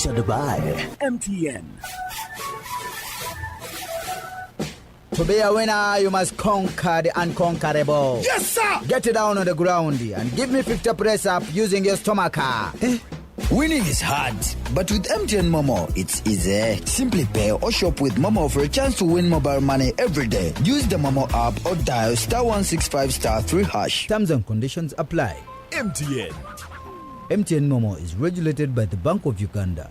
Sponsored by MTN. To be a winner, you must conquer the unconquerable. Yes, sir! Get it down on the ground and give me 50 press up using your stomach. Winning is hard, but with MTN Momo, it's easy. Simply pay or shop with Momo for a chance to win mobile money every day. Use the Momo app or dial *165*3#. Terms and conditions apply. MTN. MTN Momo is regulated by the Bank of Uganda.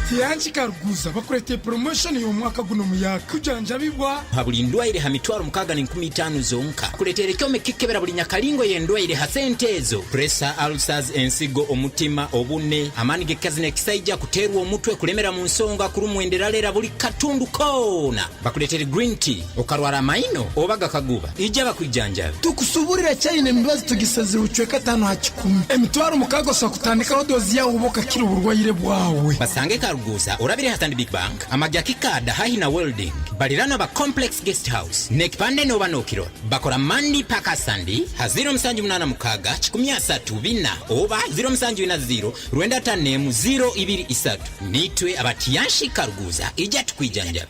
Tiyanchi Karuguza bakurete promotion y'omwaka guno muyaaka kujanjabibwa buli ndwaire ha mitwaro 65 zonka kuletere kyome kikebera buli nyakalingo y'endwaire ha sente ezo pressure ulcers ensigo omutima obune amani gekazi nekisaija kuterwa omutwe kulemera mu nsonga kurumwenderalera buli katundu koona bakuletere green tea okarwara maino obaga kaguba ija bakwijanjabi tukusuburira cyane mbibazi tugisaze ucweka 5 ha 10 emitwaro mukago so kutandika dozi yawo boka kiri uburwaire bwawe basange gusa orabire hatandi big bank amajaki kada hahina welding balirana ba complex guest house nekipande no banokiro bakora mandi paka sandi ha 078 mukaga 13 oba 070 rwenda tanemu 023 nitwe abatiyanshi karuguza ija tukwijanja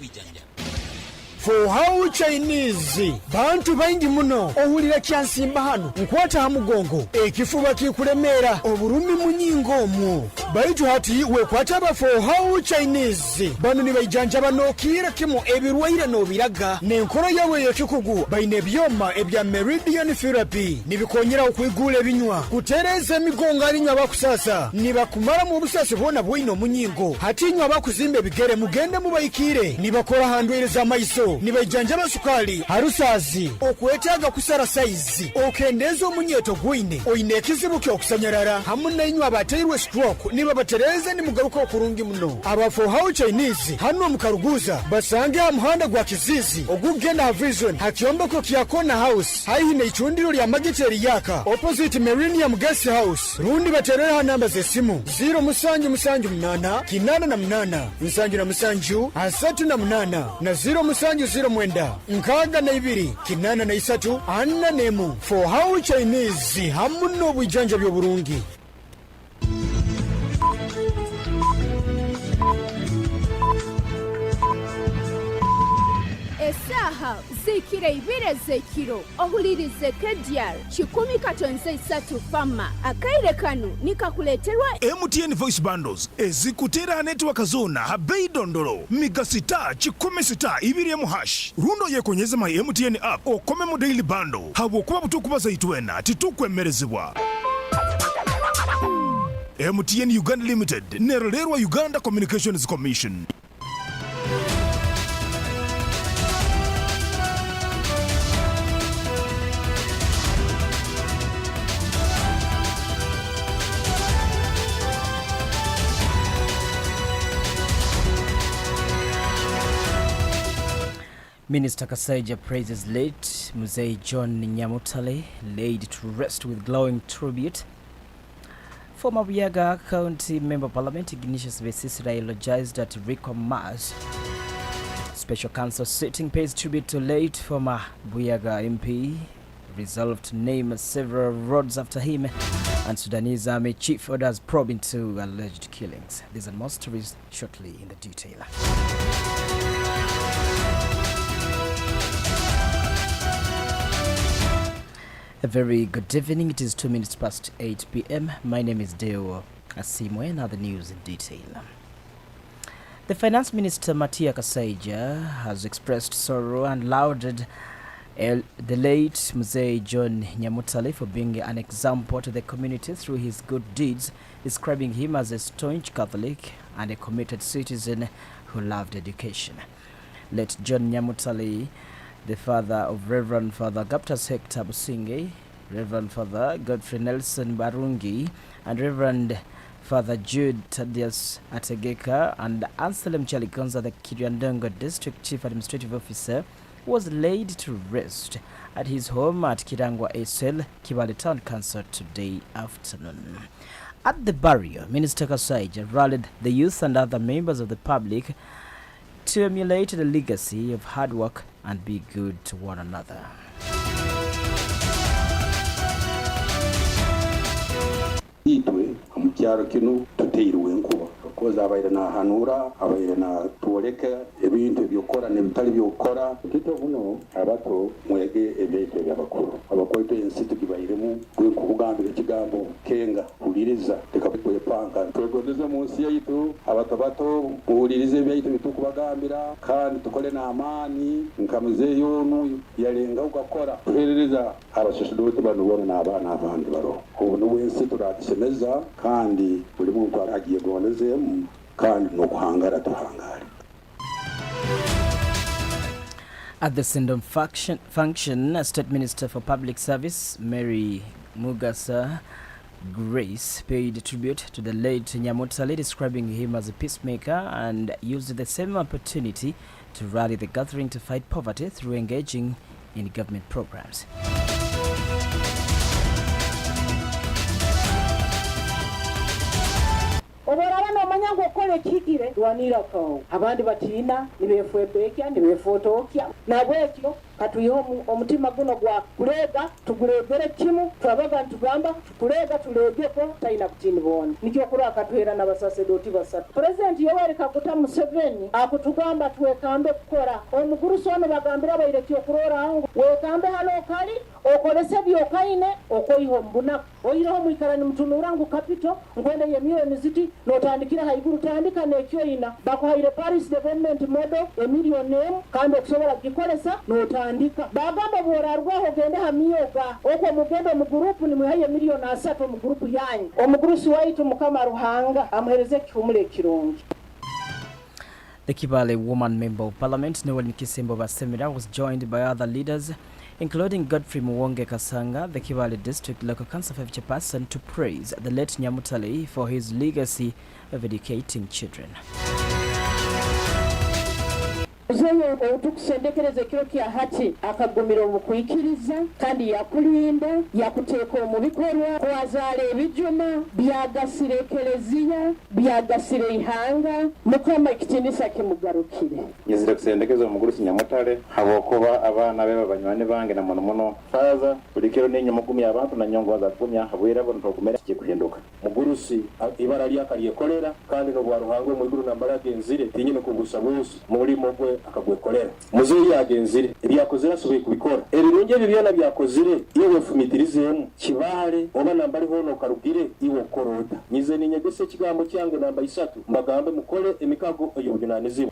For how Chinese bantu baingi muno ohulira kyansimba hano nkwata ha mugongo ekifuba kikuremera oburumi munyingo omwo baitu hati wekwata ba for how Chinese bano ni bayijanja banokira kimo ebirwaire no biraga nenkoro yawe yekikugu baine byoma ebya meridian therapy nibikonyera okwigula binywa kutereza emigongo alinywa bakusasa nibakumara mu busase bona bwino munyingo hati nywa bakuzimbe bigere mugende mubayikire nibakora handwereza maiso nibajanja basukali harusazi okwetaga kusara size okendeza omunyeto gwine oyinekizibu kyo kusanyarara hamuna inywa bateirwe stroke niba batereza ni mugaruka okurungi muno aba for how Chinese hano mukaruguza basange amuhanda gwa kizizi ogugenda ha vision hakyomba ko kyakona house haihine ichundiro lya magiteri yaka opposite Millennium Guest House rundi baterera namba ze simu 0 kinana na mnana musanju na musanju asatu na mnana na 0 mwenda nkaga na ibiri kinana na isatu anna nemu for how Chinese hamuno bwijanja byo burungi esaha zikire ibire zekiro ohulirize kedyal 10.3 fama akaire kanu nikakuleterwa MTN Voice Bundles ezikutera network zona habei dondolo migasita 10 rundo yekonyeza my MTN app okome mu daily bundle habo kuba butukubaza itwena titukwemerezebwa MTN Uganda Limited nererwa Uganda Communications Commission. Minister Kasaija praises late Mzee John Nyamutale, laid to rest with glowing tribute. Former Buyaga County Member of Parliament Ignatius Vesisira eulogized at Rico Mars. Special Council sitting pays tribute to late former Buyaga MP, resolved to name several roads after him, and Sudanese Army Chief orders probe into alleged killings. These and more stories shortly in the detail. A very good evening. It is 2 minutes past 8 p.m. My name is Deo Asiimwe. Now the news in detail. The Finance Minister Matia Kasaija has expressed sorrow and lauded the late Mzee John Nyamutale for being an example to the community through his good deeds, describing him as a staunch Catholic and a committed citizen who loved education. Late John Nyamutale, the father of Reverend Father Gaptas Hector Businge, Reverend Father Godfrey Nelson Barungi, and Reverend Father Jude Thaddeus Ategeka, and Anselm Chalikonza, the Kiriandongo District Chief Administrative Officer, was laid to rest at his home at Kirangwa Esel, Kibale Town Council today afternoon. At the burial, Minister Kasaija rallied the youth and other members of the public to emulate the legacy of hard work and be good to one another. itwe mu kyaro kino tuteirwe nkuba koza abaire na hanura abaire na tuoleka ebintu byokora ne bitali byokora kito buno abato mwege ebete byabakuru abakoite ensitu kibairemu kugambira kigambo kenga uliriza tekabikwe panka twegodeze munsi yitu abato ulirize byaitu bitukubagambira kandi tukole na amani nkamuze yonu yalenga ukakora tuhereza abashishidoti banubona n'abana abandi baro ubu wensi turatishemeza kandi buri muntu aragiye goneze kandi no kuhangara tuhangara. At the send-off function, State Minister for Public Service Mary Mugasa Grace paid tribute to the late Nyamutali, describing him as a peacemaker, and used the same opportunity to rally the gathering to fight poverty through engaging in government programs. Oborabana omanyango okole kigire dwanira ko abandi batina nibefwebekya nibefotokya nabwekyo katuyiho omutima guno gwa kulega tugulegere kimu twabaga ntugamba kulega tulegeko taina kutini bona nikyo kuri akatuhera n'abasasedoti basatu. President Yoweri Kaguta Museveni akutugamba tuwekambe kukora omuguru sono bagambira abaireki okurora angu wekambe hano kali okolese byokaine okoyiho mbuna oyiho mwikarani mtunurangu kapito ngwende yemiyo miziti notandikira haiguru tandika nekyo ina bakuhaire Paris Development Model emiliyoni kandi okusobora gikolesa notandika bagamba borarwaho gende hamiyoga oko mugende mu group ni mwihaye miliyoni 3 mu group yanyu omugurusi waitu mukama ruhanga amuhereze kifumule kirungi. The Kibale Woman Member of Parliament, Noel Nkisembo Basemira, was joined by other leaders, including Godfrey Muwonge Kasanga, the Kibale District Local Council Chairperson, to praise the late Nyamutali for his legacy of educating children. Uzeyo otukusendekereze kiro kya hati akagumira obukwikiriza kandi yakulinda yakuteeka mu bikorwa kwazala ebijuma byagasire ekereziya byagasire ihanga mukama ekitindisa kimugarukire yezira kusendekeza omugurusi Nyamutale habokuba abana beba banywani bange na mono faza bulikiro nenyo mukumi abantu na nyongo za kumya habwera bo ntokumera kikuhinduka mugurusi ibara lyakaliye kolera kandi no bwaruhangwe mu iguru nambara genzire tinyine kugusa bose muri mogwe akagwekolera muzeyi yagenzire ebyakozera sobe kubikora erirunge bibyana byakozire iwe fumitirizemu kibale oba nambari hono karugire iwe korota nyize ninyegese kigambo cyange namba 3 mbagambe mukole emikago eyobunanizimu.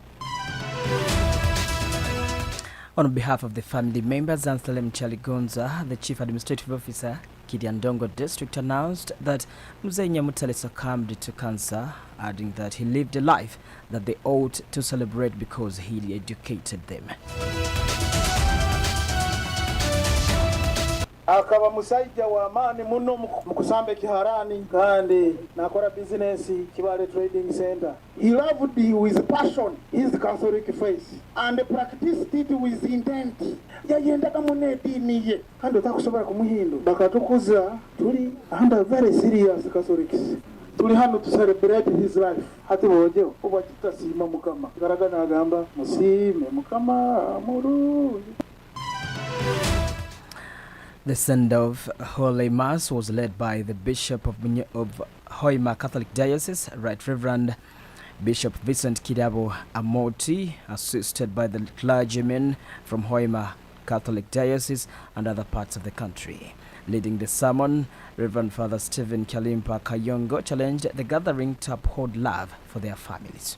On behalf of the family members, Anselm Chaligonza, the Chief Administrative Officer, Kidiandongo District, announced that Mzee Nyamutali succumbed to cancer, adding that he lived a life that they ought to celebrate because he educated them. Akaba musajja wa amani muno mukusambe kiharani kandi nakora business Kibale Trading Center. He loved with passion his Catholic faith and practiced it with intent. Yayendaga mune dini ye kandi utakusobora kumuhindu bakatukuza tuli under very serious Catholics. Tuli hano to celebrate his life. Hati bojo uba tutasima mukama garagana agamba musime mukama amuru. The send-off Holy Mass was led by the Bishop of Hoima Catholic Diocese, Right Reverend Bishop Vincent Kidabo Amoti, assisted by the clergymen from Hoima Catholic Diocese and other parts of the country. Leading the sermon, Reverend Father Stephen Kalimpa Kayongo challenged the gathering to uphold love for their families.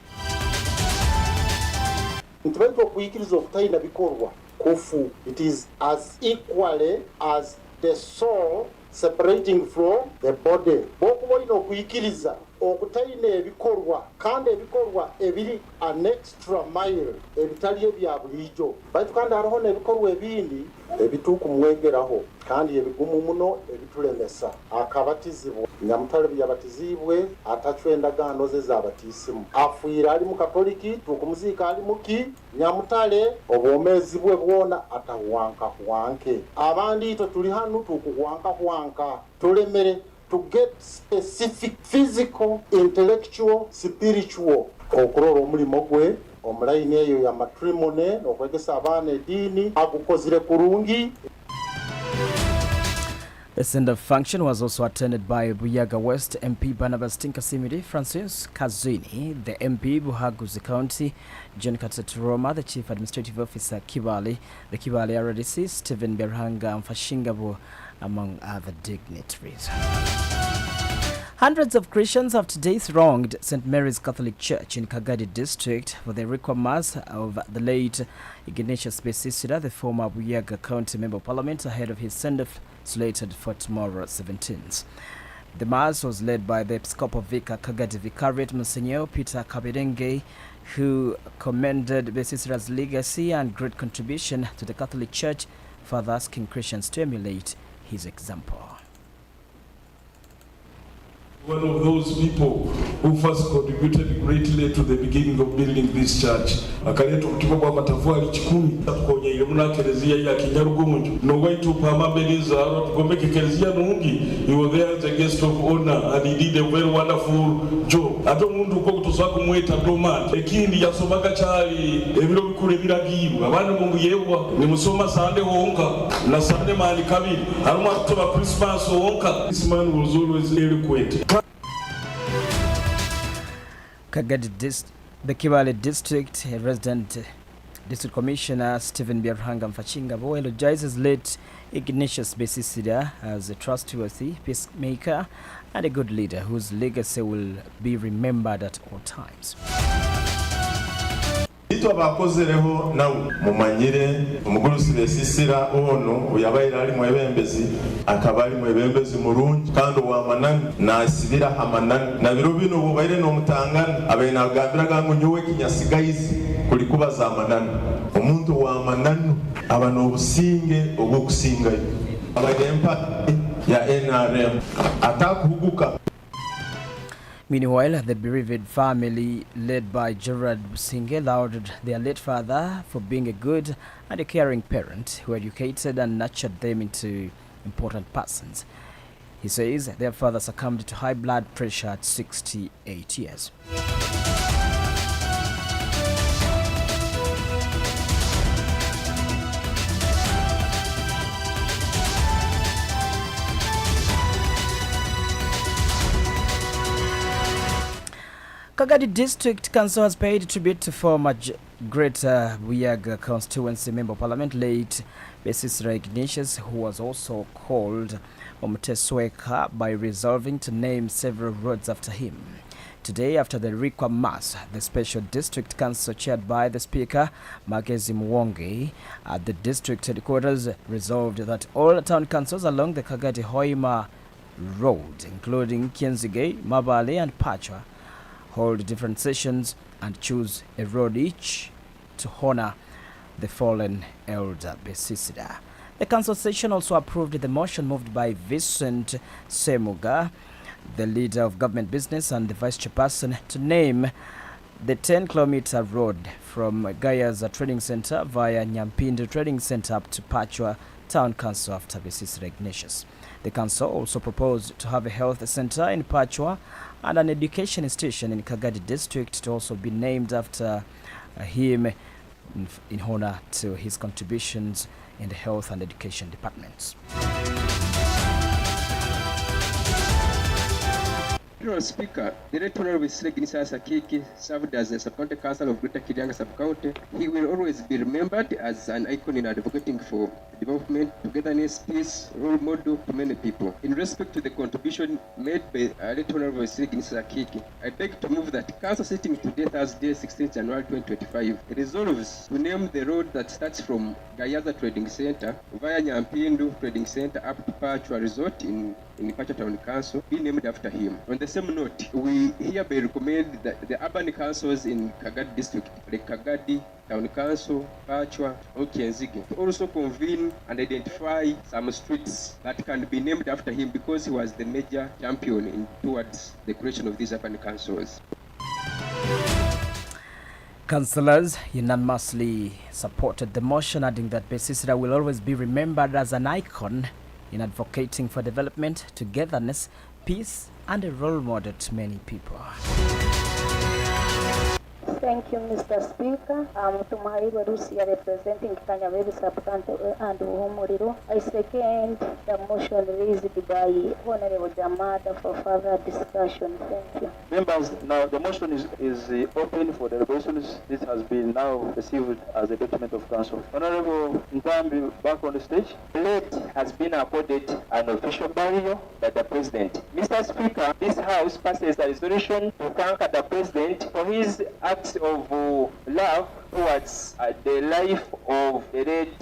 Kufu, it is as equally as the soul separating from the body. Bokubo ino kuikiriza okutaine ebikorwa kandi ebikorwa ebiri an extra mile ebitali ebya bulijo baitu kandi hariho n'ebikorwa ebindi ebitukumwegeraho kandi ebigumu muno ebitulemesa akabatizibwa Nyamutale byabatizibwe atacwendagano ze zabatisimu afuira ali mu katoliki tukumuzika ali muki Nyamutale obomezi bwe bwona atawanka wanke abandi ito tuli hanu tukuwanka tulemere to get specific physical, intellectual, spiritual. Okurora omulimo gwe omulaini eyo ya matrimony okwegesa abaana edini agukozire kurungi. The send-off function was also attended by Buyaga West MP Barnabas Tinkasimidi, Francis Kazini, the MP Buhaguzi County, John Katsaturoma, the Chief Administrative Officer Kibali, the Kibali RDC, Stephen Berhanga Mfashingabu, among other dignitaries. Hundreds of Christians have today thronged St. Mary's Catholic Church in Kagadi District for the requiem mass of the late Ignatius Besisida, the former Buyaga County Member of Parliament, ahead of his send-off slated for tomorrow 17th. The mass was led by the Episcopal Vicar Kagadi Vicariate Monsignor Peter Kabedenge, who commended Besisida's legacy and great contribution to the Catholic Church, further asking Christians to emulate his example. One of those people who first contributed greatly to the beginning of building this church. Akaleta obutuko bwa matafari 10 tukonyeire muna kerezia ya Kinyarugunju. No way to pamabeliza aro tugombeke kerezia nungi. He was there as a guest of honor and he did a very wonderful job. Ato mundu uko kutoswa kumweta doman. Ekindi yasomaga chali ebiro bikure biragiru. Abana mungu yewa ni musoma Sunday honka na Sunday mali kabiri. Haruma kutoba Christmas honka. This man was always eloquent. Kagadi the Kibale District Resident District Commissioner Stephen Berhanga Mfashingabu eulogizes late Ignatius Besisida as a trustworthy peacemaker and a good leader whose legacy will be remembered at all times. Ito abakozereho nawe mumanyire umugurusi Besisira ono uyabayira ali mwebembezi akaba ali mwebembezi murungi kandi wamanani nasibira hamanani na biro bino bubaire no mutangana abaina agambira gangu nyowe kinyasigayizi kuli kubaza amanani omuntu wamanani abano obusinge obukusinga abadempa ya NRM atakuhuguka. Meanwhile, the bereaved family, led by Gerard Businge, lauded their late father for being a good and a caring parent who educated and nurtured them into important persons. He says their father succumbed to high blood pressure at 68 years. Kagadi District Council has paid tribute to former Greater Buyaga Constituency Member of Parliament late Besisira Ignatius, who was also called Omtesweka, by resolving to name several roads after him. Today, after the requiem mass, the Special District Council, chaired by the Speaker, Magezi Mwonge, at the district headquarters, resolved that all town councils along the Kagadi Hoima Road, including Kienzige, Mabale and Pachwa, hold different sessions and choose a road each to honor the fallen elder Besisida. The council session also approved the motion moved by Vincent Semuga, the leader of government business and the vice chairperson, to name the 10-kilometer road from Gayaza Trading Center via Nyampindu Trading Center up to Pachwa Town Council after Besisira Ignatius. The council also proposed to have a health center in Pachwa and an education station in Kagadi District to also be named after him in honor to his contributions in the health and education departments. Honorable Speaker, the Right Honorable Ignatius Akiki served as the Sub-County Council of Greater Kirinyaga Sub-County. He will always be remembered as an icon in advocating for development, togetherness, peace, role model to many people. In respect to the contribution made by Right Honorable Ignatius Akiki, I beg to move that Council sitting today, Thursday, 16 January 2025, resolves to name the road that starts from Gayaza Trading Center via Nyampindu Trading Center up to Pachwa Resort in Pachwa Town Council be named after him. On the same note, we hereby recommend that the urban councils in Kagadi District, the Kagadi Town Council, Pachwa, or Kienzige, to also convene and identify some streets that can be named after him because he was the major champion towards the creation of these urban councils. Councillors unanimously supported the motion, adding that Besisira will always be remembered as an icon in advocating for development, togetherness, peace, and a role model to many people. Thank you, Mr. Speaker. I'm Tumahirwa Rusia, representing Kanyabebe Sub-County and Uhumuriro. I second the motion raised by Honorable Jamada for further discussion. Thank you. Members, now the motion is open for deliberations. This has been now received as a document of council. Honorable Ntambi, back on the stage. Late has been accorded an official burial by the President. Mr. Speaker, this House passes a resolution to thank the President for his acts of love towards the life of the late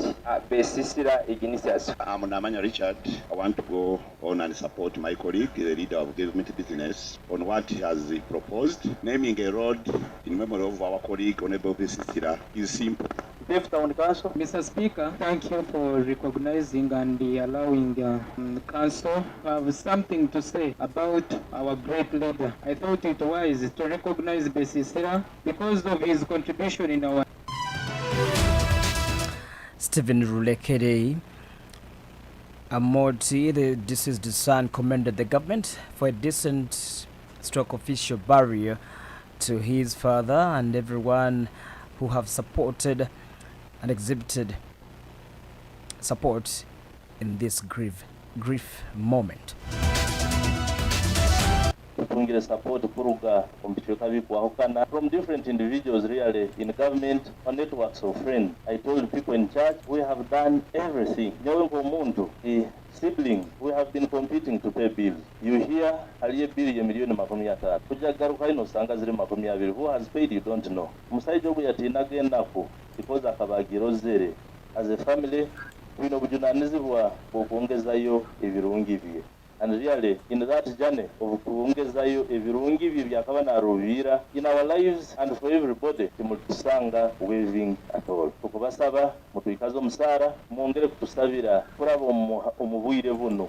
Besisira Ignatius. I'm Namanya Richard. I want to go on and support my colleague, the leader of government business, on what he has proposed. Naming a road in memory of our colleague, Honorable Besisira, is simple. Mr. Speaker, thank you for recognizing and allowing the council to have something to say about our great leader. I thought it wise to recognize Besisira because of his contribution in our... Stephen Rulekede Amoti, the deceased son, commended the government for a decent stroke official burial to his father and everyone who have supported and exhibited support in this grief moment. Support from different individuals really in government or networks of friends. I told people in church we have done everything. The sibling, we have been competing to pay bills. You hear aliye bill ya milioni 30. Kujagaruka ino sanga zile 20. Who has paid you don't know. Musaijo buyatina genako because akabagiro zere. As a family, we know bujunanizibwa bokuongezayo ebirungi bye. And really, in that journey of kuongezayo ebirungi bye byakaba na rubira in our lives and for everybody, timutusanga waving at all. Tukubasaba mutuikazo musara mwongere kutusabira kuraba omubwire buno.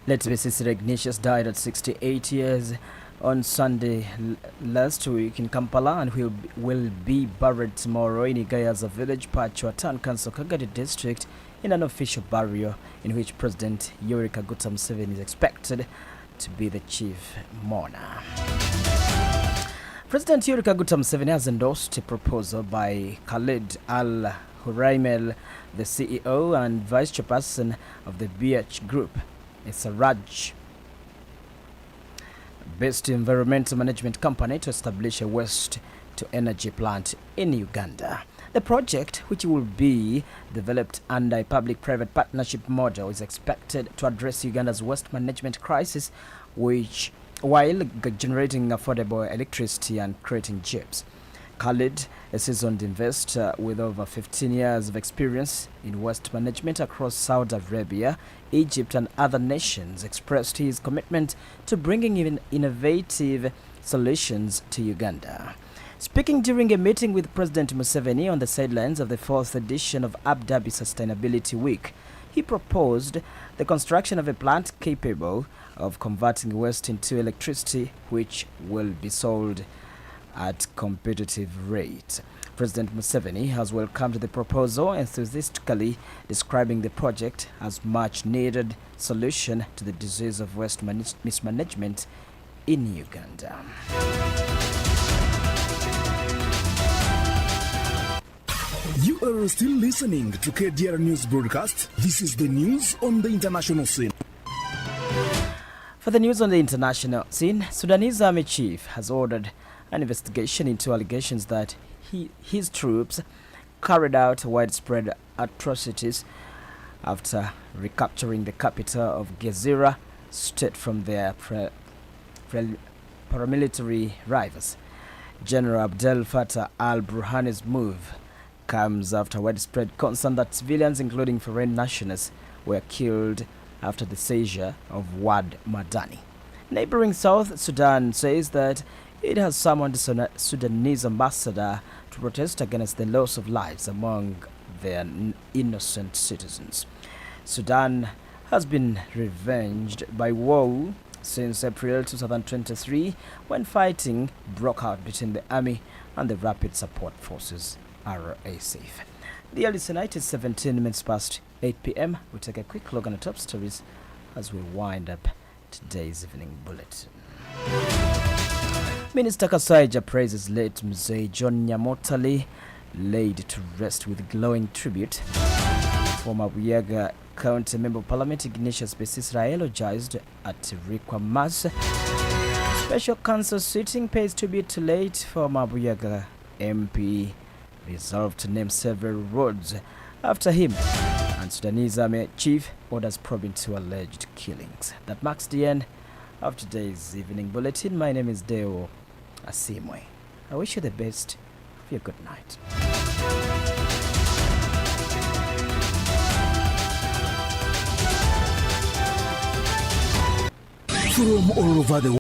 Late Besisira Ignatius died at 68 years on Sunday last week in Kampala and will be buried tomorrow in Igayaza village, Pachuatan, Council, Kagadi district, in an official burial in which President Yoweri Kaguta Museveni is expected to be the chief mourner. President Yoweri Kaguta Museveni has endorsed a proposal by Khalid Al-Huraimel, the CEO and vice chairperson of the BH Group. It's a Raj-based environmental management company to establish a waste-to-energy plant in Uganda. The project, which will be developed under a public-private partnership model, is expected to address Uganda's waste management crisis, while generating affordable electricity and creating jobs. Khalid, a seasoned investor with over 15 years of experience in waste management across Saudi Arabia, Egypt and other nations, expressed his commitment to bringing in innovative solutions to Uganda. Speaking during a meeting with President Museveni on the sidelines of the 4th edition of Abu Dhabi Sustainability Week, he proposed the construction of a plant capable of converting waste into electricity, which will be sold at competitive rate. President Museveni has welcomed the proposal, enthusiastically describing the project as much needed solution to the disease of waste mismanagement in Uganda. You are still listening to KDR News Broadcast. This is the news on the international scene. For the news on the international scene, Sudanese Army Chief has ordered an investigation into allegations that his troops carried out widespread atrocities after recapturing the capital of Gezira state from their paramilitary rivals. General Abdel Fattah al-Burhan's move comes after widespread concern that civilians, including foreign nationals, were killed after the seizure of Wad Madani. Neighboring South Sudan says that it has summoned the Sudanese ambassador to protest against the loss of lives among their innocent citizens. Sudan has been ravaged by war since April 2023, when fighting broke out between the army and the Rapid Support Forces, RSF. The early tonight is 17 minutes past 8 p.m. We'll take a quick look at the top stories as we wind up today's evening bulletin. Minister Kasaija praises late Mzee John Nyamotali, laid to rest with glowing tribute. Former Buyaga County Member of Parliament Ignatius Besisra elogized at Rikwa Mass. Special Council sitting pays tribute to late former Buyaga MP. Resolved to name several roads after him. And Sudanese Army Chief orders probing to alleged killings. That marks the end of today's evening bulletin. My name is Deo Asiimwe. I wish you the best. Have a good night. From all over the